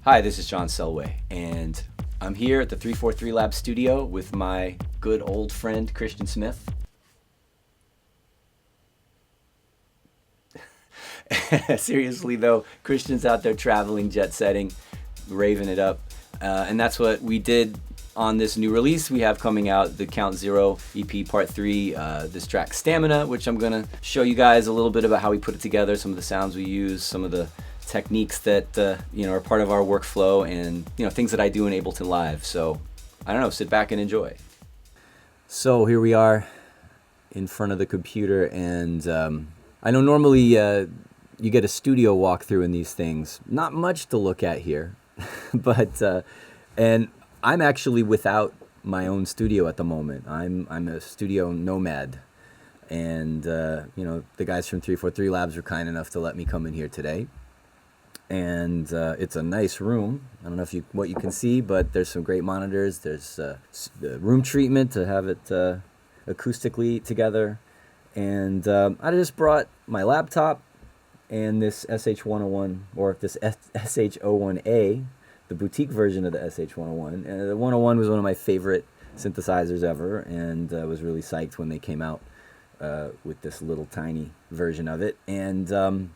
Hi, this is John Selway, and I'm here at the 343 Lab studio with my good old friend Christian Smith. Seriously though, Christian's out there traveling, jet setting, raving it up, and that's what we did on this new release we have coming out, the Count Zero EP Part 3, this track Stamina, which I'm gonna show you guys a little bit about how we put it together, some of the sounds we use, some of the techniques that are part of our workflow, and things that I do in Ableton Live. So I don't know, sit back and enjoy. So here we are in front of the computer, and I know normally you get a studio walkthrough in these things. Not much to look at here, but and I'm actually without my own studio at the moment. I'm a studio nomad, and the guys from 343 Labs were kind enough to let me come in here today. And it's a nice room. I don't know what you can see, but there's some great monitors. There's the room treatment to have it acoustically together. And I just brought my laptop and this SH101, or this SH01A, the boutique version of the SH101. And the 101 was one of my favorite synthesizers ever, and I was really psyched when they came out with this little tiny version of it. And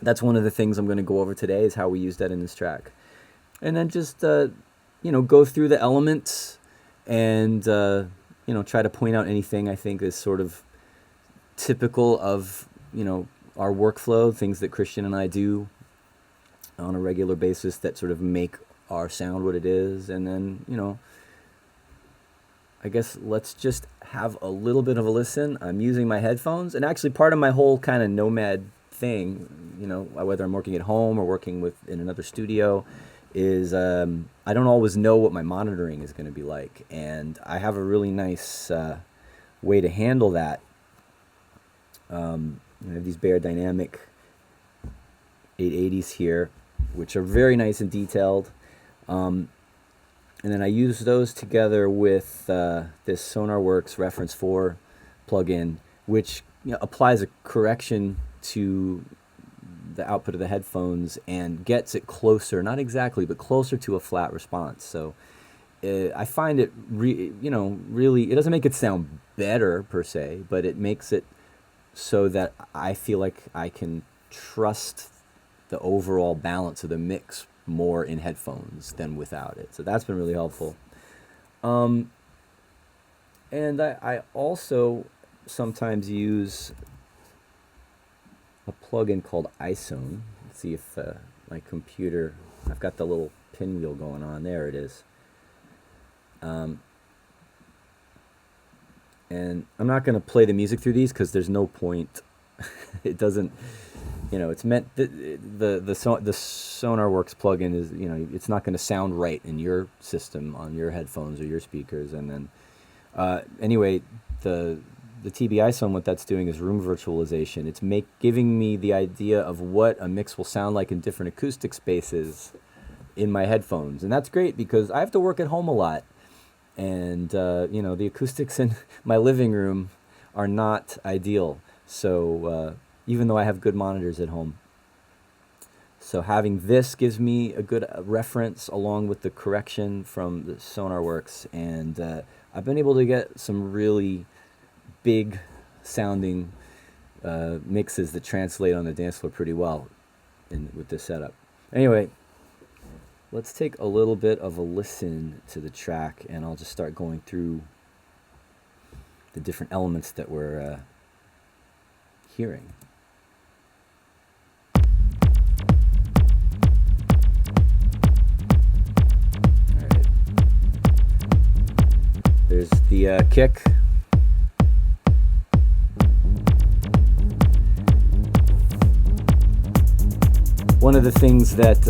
that's one of the things I'm going to go over today, is how we use that in this track. And then just, go through the elements and, try to point out anything I think is sort of typical of, our workflow, things that Christian and I do on a regular basis that sort of make our sound what it is. And then, I guess let's just have a little bit of a listen. I'm using my headphones, and actually part of my whole kind of nomad thing, whether I'm working at home or working in another studio, is I don't always know what my monitoring is going to be like, and I have a really nice way to handle that. I have these Bear Dynamic 880s here, which are very nice and detailed, and then I use those together with this SonarWorks Reference 4 plugin, which applies a correction to the output of the headphones and gets it closer, not exactly, but closer to a flat response. So I find it really, it doesn't make it sound better per se, but it makes it so that I feel like I can trust the overall balance of the mix more in headphones than without it. So that's been really helpful. And I also sometimes use a plugin called iZone. Let's see if my computer, I've got the little pinwheel going on. There it is. And I'm not going to play the music through these because there's no point. It doesn't, it's meant, the SonarWorks plugin is, it's not going to sound right in your system on your headphones or your speakers. And then, anyway, the TB iZone, what that's doing is room virtualization. It's giving me the idea of what a mix will sound like in different acoustic spaces in my headphones. And that's great because I have to work at home a lot. And, the acoustics in my living room are not ideal. So even though I have good monitors at home. So having this gives me a good reference along with the correction from the SonarWorks. And I've been able to get some really big sounding mixes that translate on the dance floor pretty well with this setup. Anyway, let's take a little bit of a listen to the track, and I'll just start going through the different elements that we're hearing. All right. There's the kick. One of the things that,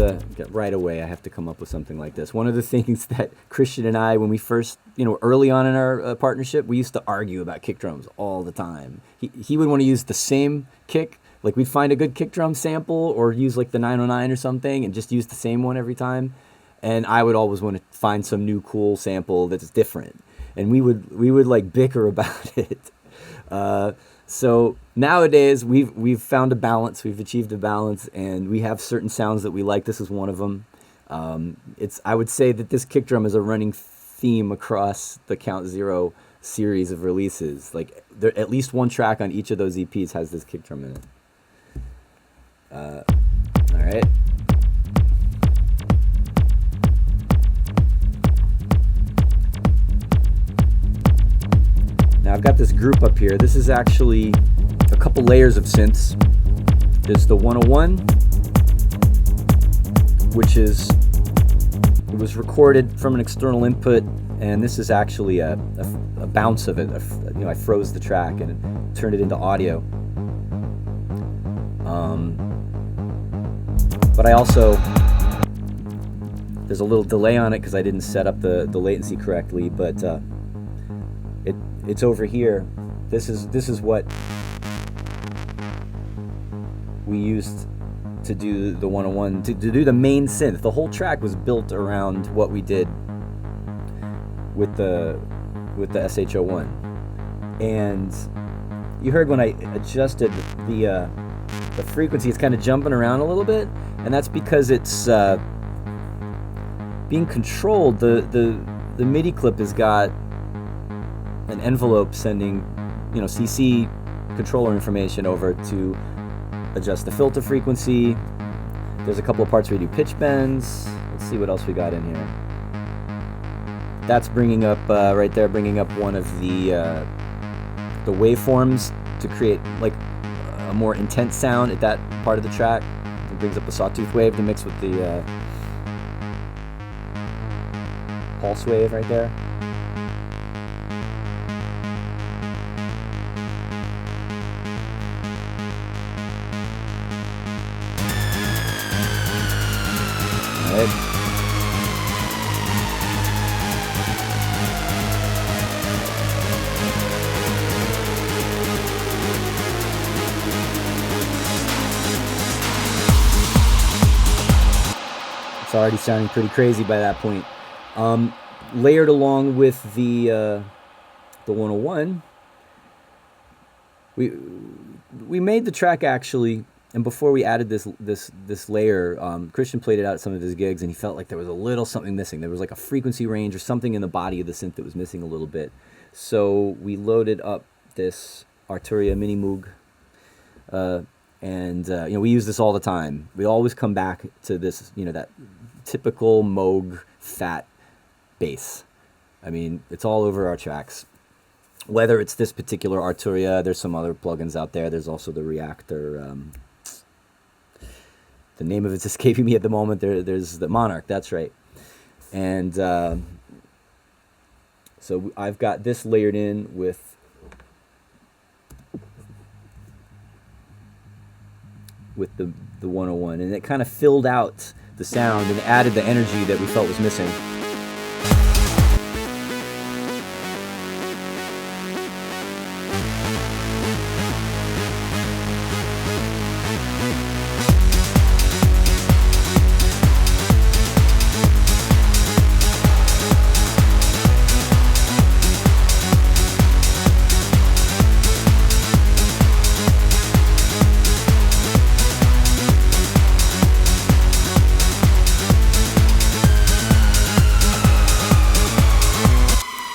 right away, I have to come up with something like this. One of the things that Christian and I, when we first, early on in our partnership, we used to argue about kick drums all the time. He would want to use the same kick, like we'd find a good kick drum sample or use like the 909 or something and just use the same one every time. And I would always want to find some new cool sample that's different. And we would like bicker about it. So nowadays we've found a balance, we've achieved a balance, and we have certain sounds that we like. This is one of them. I would say that this kick drum is a running theme across the Count Zero series of releases. Like at least one track on each of those EPs has this kick drum in it. All right. Now I've got this group up here. This is actually a couple layers of synths. There's the 101, which it was recorded from an external input, and this is actually a bounce of it. I froze the track and turned it into audio. But I also, there's a little delay on it because I didn't set up the latency correctly, but it's over here. This is what we used to do the 101, to do the main synth. The whole track was built around what we did with the SH01. And you heard when I adjusted the frequency, it's kind of jumping around a little bit, and that's because it's being controlled. The MIDI clip has got an envelope sending, CC controller information over to adjust the filter frequency. There's a couple of parts where you do pitch bends. Let's see what else we got in here. That's bringing up right there, bringing up one of the waveforms to create like a more intense sound at that part of the track. It brings up a sawtooth wave to mix with the pulse wave right there. Right. It's already sounding pretty crazy by that point. Layered along with the 101, we made the track actually. And before we added this layer, Christian played it out at some of his gigs, and he felt like there was a little something missing. There was like a frequency range or something in the body of the synth that was missing a little bit. So we loaded up this Arturia Minimoog, and we use this all the time. We always come back to this, that typical Moog fat bass. I mean, it's all over our tracks. Whether it's this particular Arturia, there's some other plugins out there. There's also the Reactor. The name of it's escaping me at the moment. There's the Monarch, that's right. And so I've got this layered in with the 101, and it kind of filled out the sound and added the energy that we felt was missing.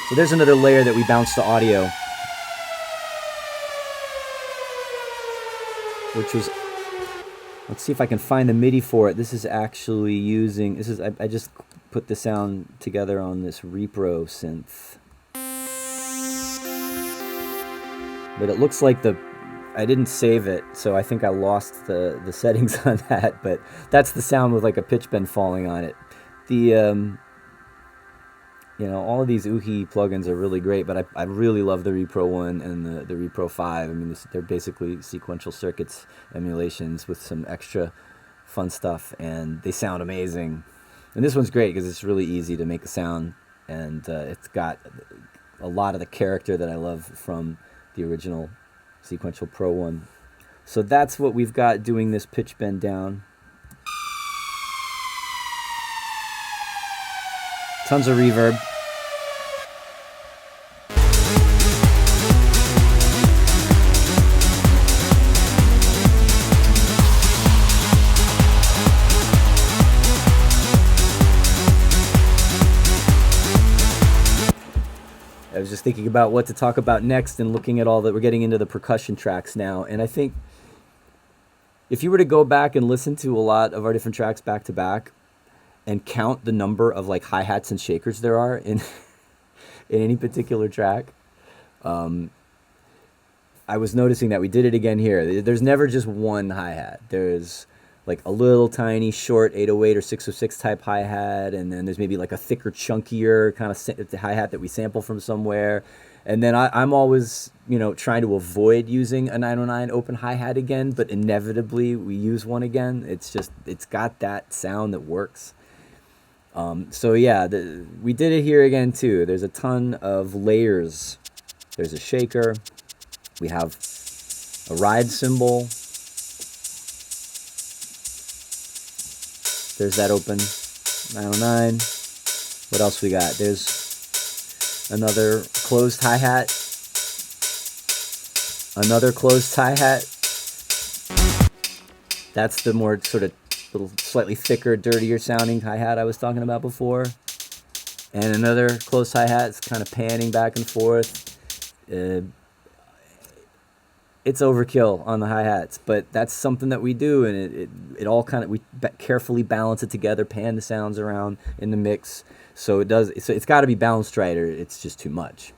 So there's another layer that we bounced to audio, which was, let's see if I can find the MIDI for it. This is actually using, I just put the sound together on this Repro synth. But it looks like I didn't save it, so I think I lost the settings on that, but that's the sound with like a pitch bend falling on it. All of these UHI plugins are really great, but I really love the Repro 1 and the Repro 5. I mean, they're basically sequential circuits emulations with some extra fun stuff, and they sound amazing. And this one's great because it's really easy to make a sound, and it's got a lot of the character that I love from the original Sequential Pro 1. So that's what we've got doing this pitch bend down. Tons of reverb. was just thinking about what to talk about next and looking at all that. We're getting into the percussion tracks now, and I think if you were to go back and listen to a lot of our different tracks back to back and count the number of like hi-hats and shakers there are in in any particular track, I was noticing that we did it again here. There's never just one hi-hat. There's like a little tiny short 808 or 606 type hi-hat, and then there's maybe like a thicker, chunkier kind of hi-hat that we sample from somewhere. And then I'm always, trying to avoid using a 909 open hi-hat again, but inevitably we use one again. It's got that sound that works. So yeah, we did it here again too. There's a ton of layers. There's a shaker. We have a ride cymbal. There's that open 909. What else we got? There's another closed hi-hat. Another closed hi-hat. That's the more sort of little slightly thicker, dirtier sounding hi-hat I was talking about before. And another closed hi-hat. It's kind of panning back and forth. It's overkill on the hi-hats, but that's something that we do, and it all kind of, we carefully balance it together, pan the sounds around in the mix, so it's got to be balanced right, or it's just too much.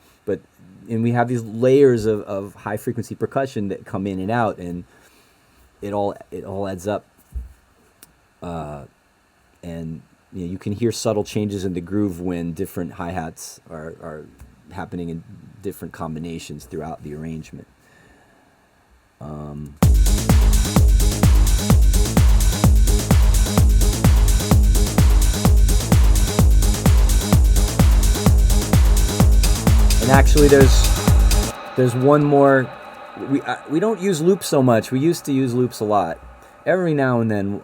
And we have these layers of high frequency percussion that come in and out, and it all adds up, and you can hear subtle changes in the groove when different hi-hats are happening in different combinations throughout the arrangement. And actually there's one more. We don't use loops so much. We used to use loops a lot. Every now and then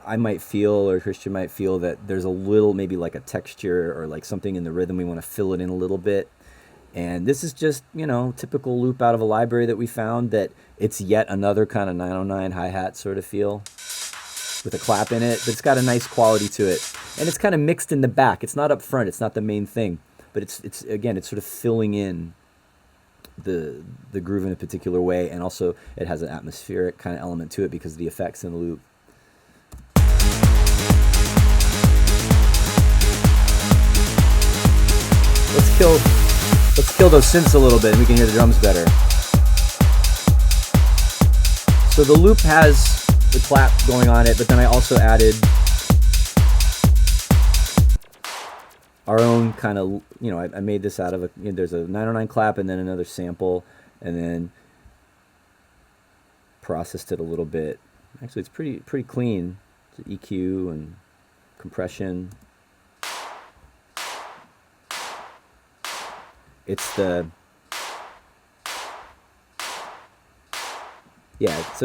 I might feel, or Christian might feel, that there's a little, maybe like a texture or like something in the rhythm we want to fill it in a little bit. And this is just, typical loop out of a library that we found, that it's yet another kind of 909 hi-hat sort of feel with a clap in it, but it's got a nice quality to it. And it's kind of mixed in the back. It's not up front. It's not the main thing. But it's again, it's sort of filling in the groove in a particular way, and also it has an atmospheric kind of element to it because of the effects in the loop. Let's kill those synths a little bit and we can hear the drums better. So the loop has the clap going on it, but then I also added our own kind of, I made this out of there's a 909 clap and then another sample, and then processed it a little bit. Actually, it's pretty clean. It's EQ and compression. It's so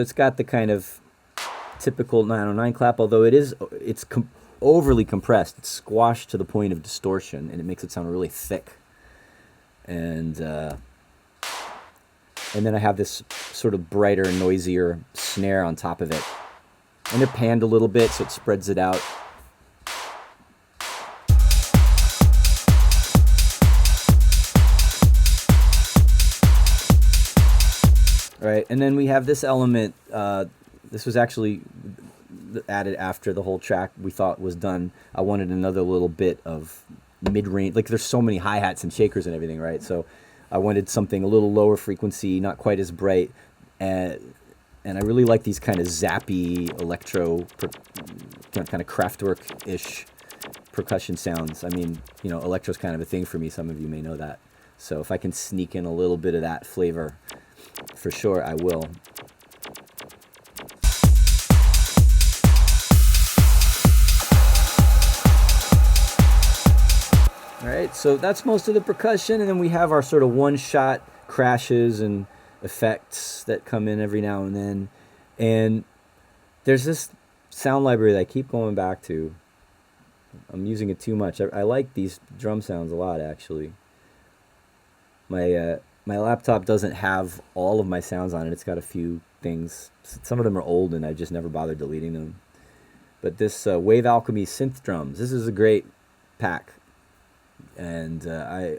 it's got the kind of typical 909 clap, although it's overly compressed. It's squashed to the point of distortion, and it makes it sound really thick. And then I have this sort of brighter, noisier snare on top of it. And they're panned a little bit, so it spreads it out. Right, and then we have this element. This was actually added after the whole track we thought was done. I wanted another little bit of mid-range. Like, there's so many hi-hats and shakers and everything, right? So I wanted something a little lower frequency, not quite as bright. And I really like these kind of zappy electro, kind of Kraftwerk-ish percussion sounds. I mean, electro's kind of a thing for me. Some of you may know that. So if I can sneak in a little bit of that flavor, for sure I will. All right, so that's most of the percussion, and then we have our sort of one-shot crashes and effects that come in every now and then. And there's this sound library that I keep going back to. I'm using it too much. I like these drum sounds a lot, actually. My laptop doesn't have all of my sounds on it. It's got a few things. Some of them are old, and I just never bothered deleting them. But this Wave Alchemy synth drums, this is a great pack And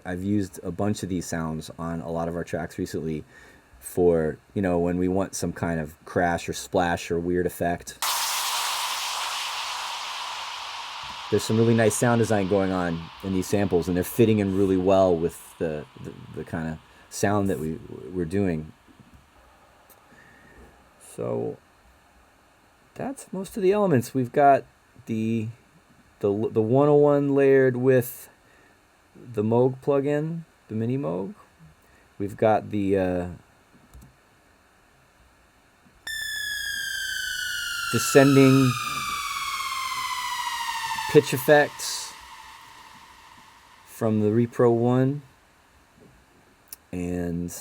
I've used a bunch of these sounds on a lot of our tracks recently for, when we want some kind of crash or splash or weird effect. There's some really nice sound design going on in these samples, and they're fitting in really well with the kind of sound that we're doing. So that's most of the elements. We've got the 101 layered with the Moog plugin, the Minimoog. We've got the descending pitch effects from the Repro 1. And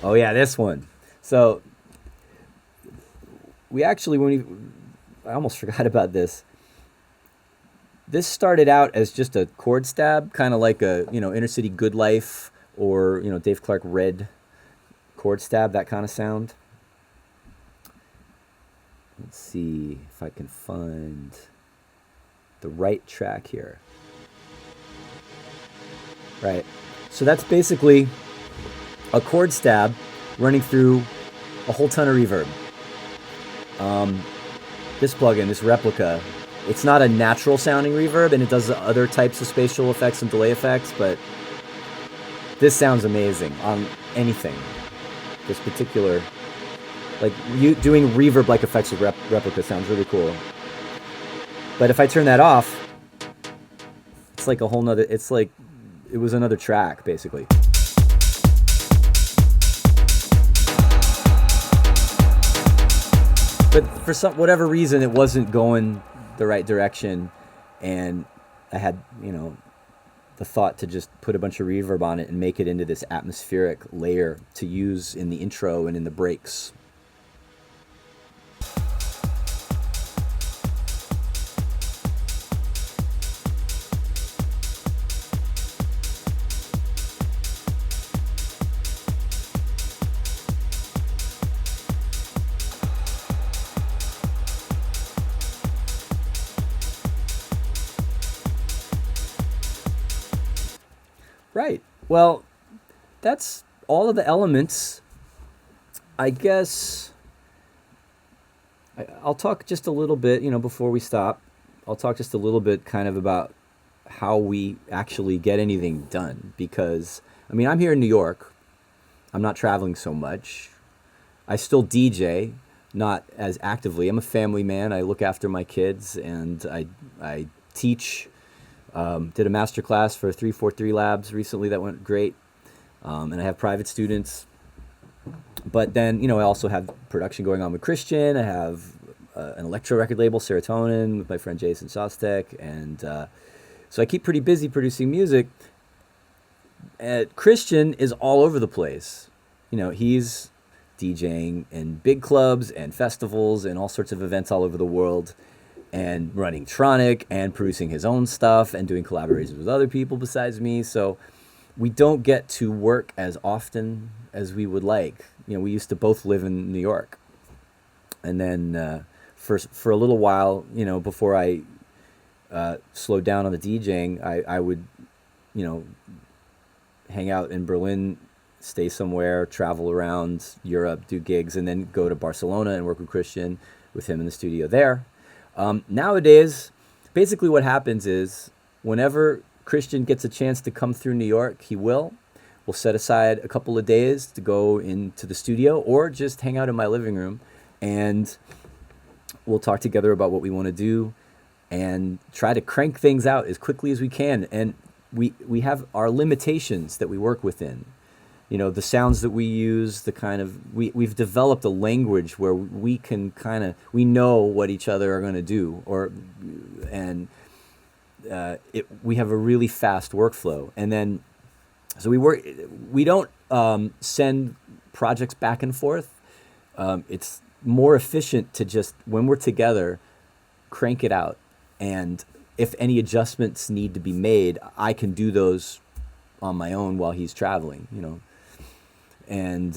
oh yeah, this one. So we actually, I almost forgot about this. This started out as just a chord stab, kind of like a, Inner City Good Life or, Dave Clark Red chord stab, that kind of sound. Let's see if I can find the right track here. Right. So that's basically a chord stab running through a whole ton of reverb. This plugin, this Replica, it's not a natural sounding reverb, and it does other types of spatial effects and delay effects, but this sounds amazing on anything. This particular, like you doing reverb-like effects with Replica sounds really cool. But if I turn that off, it's like a whole nother, it's like, it was another track, basically. But for whatever reason, it wasn't going the right direction, and I had, the thought to just put a bunch of reverb on it and make it into this atmospheric layer to use in the intro and in the breaks. Right. Well, that's all of the elements. I guess I'll talk just a little bit, before we stop. I'll talk just a little bit kind of about how we actually get anything done. Because, I'm here in New York. I'm not traveling so much. I still DJ, not as actively. I'm a family man. I look after my kids, and I teach. Did a master class for 343 Labs recently that went great, and I have private students. But then, I also have production going on with Christian. I have an electro record label, Serotonin, with my friend Jason Shostek, and so I keep pretty busy producing music. Christian is all over the place. He's DJing in big clubs and festivals and all sorts of events all over the world, and running Tronic and producing his own stuff and doing collaborations with other people besides me. So we don't get to work as often as we would like. We used to both live in New York. And then for a little while, before I slowed down on the DJing, I would, hang out in Berlin, stay somewhere, travel around Europe, do gigs, and then go to Barcelona and work with Christian, with him in the studio there. Nowadays, basically what happens is whenever Christian gets a chance to come through New York, he will. We'll set aside a couple of days to go into the studio or just hang out in my living room, and we'll talk together about what we want to do and try to crank things out as quickly as we can. And we have our limitations that we work within. The sounds that we use, the kind of, we've developed a language where we can we know what each other are going to do, we have a really fast workflow. And then, so we don't send projects back and forth. It's more efficient to just, when we're together, crank it out. And if any adjustments need to be made, I can do those on my own while he's traveling, And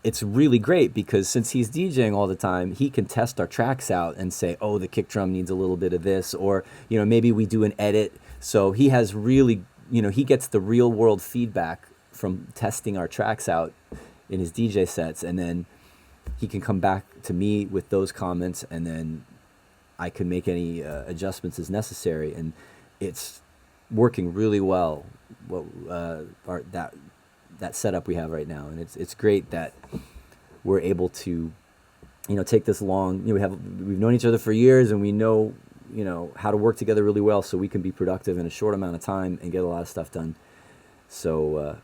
it's really great because since he's DJing all the time, he can test our tracks out and say, oh, the kick drum needs a little bit of this, or, you know, maybe we do an edit. So he has really, you know, he gets the real world feedback from testing our tracks out in his DJ sets, and then he can come back to me with those comments, and then I can make any adjustments as necessary. And it's working really well. That setup we have right now, and it's great that we're able to, you know, take this long. You know, we've known each other for years, and we know, you know, how to work together really well, so we can be productive in a short amount of time and get a lot of stuff done. So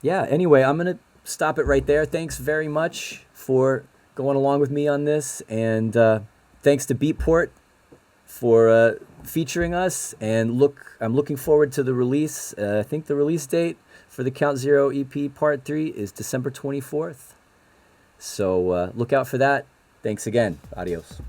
yeah. Anyway, I'm gonna stop it right there. Thanks very much for going along with me on this, and thanks to Beatport for featuring us. And I'm looking forward to the release. I think the release date for the Count Zero EP Part 3 is December 24th. So look out for that. Thanks again. Adios.